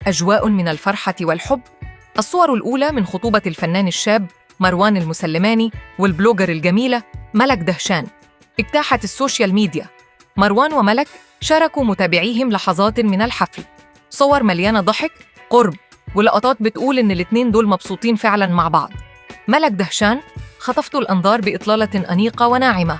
أجواء من الفرحة والحب. الصور الأولى من خطوبة الفنان الشاب مروان المسلماني والبلوجر الجميلة ملك دهشان اجتاحت السوشيال ميديا. مروان وملك شاركوا متابعيهم لحظات من الحفل، صور مليانة ضحك، قرب، ولقطات بتقول إن الاتنين دول مبسوطين فعلاً مع بعض. ملك دهشان خطفت الأنظار بإطلالة أنيقة وناعمة،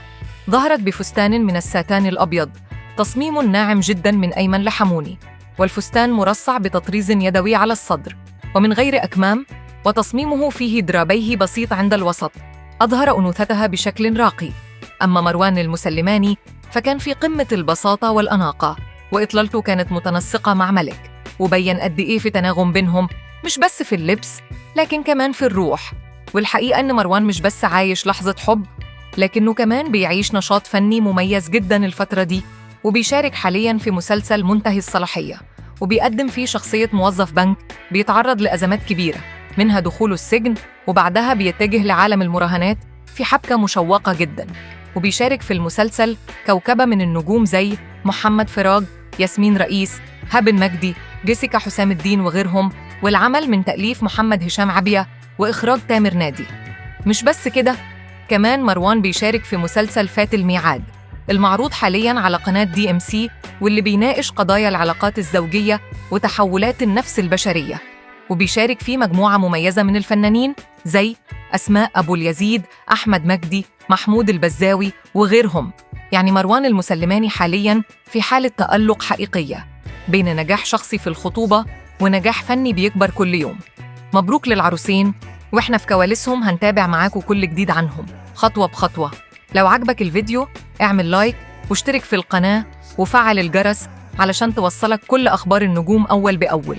ظهرت بفستان من الساتان الأبيض، تصميم ناعم جداً من أيمن لحموني، والفستان مرصع بتطريز يدوي على الصدر ومن غير أكمام، وتصميمه فيه درابيه بسيط عند الوسط، أظهر أنوثتها بشكل راقي. أما مروان المسلماني فكان في قمة البساطة والأناقة، وإطلالته كانت متناسقة مع ملك، وبين قد إيه في تناغم بينهم، مش بس في اللبس لكن كمان في الروح. والحقيقة أن مروان مش بس عايش لحظة حب، لكنه كمان بيعيش نشاط فني مميز جداً الفترة دي، وبيشارك حالياً في مسلسل منتهي الصلاحية، وبيقدم فيه شخصية موظف بنك بيتعرض لأزمات كبيرة، منها دخوله السجن، وبعدها بيتجه لعالم المراهنات في حبكة مشوقة جداً. وبيشارك في المسلسل كوكبة من النجوم زي محمد فراج، ياسمين رئيس، هاب مجدي، جيسيكا حسام الدين وغيرهم، والعمل من تأليف محمد هشام عبية وإخراج تامر نادي. مش بس كده، كمان مروان بيشارك في مسلسل فات الميعاد المعروض حالياً على قناة DMC، واللي بيناقش قضايا العلاقات الزوجية وتحولات النفس البشرية. وبيشارك فيه مجموعة مميزة من الفنانين زي أسماء أبو اليزيد، أحمد مجدي، محمود البزاوي وغيرهم. يعني مروان المسلماني حالياً في حالة تألق حقيقية بين نجاح شخصي في الخطوبة ونجاح فني بيكبر كل يوم. مبروك للعروسين، وإحنا في كواليسهم هنتابع معاكم كل جديد عنهم خطوة بخطوة. لو عجبك الفيديو اعمل لايك واشترك في القناة وفعل الجرس علشان توصلك كل أخبار النجوم أول بأول.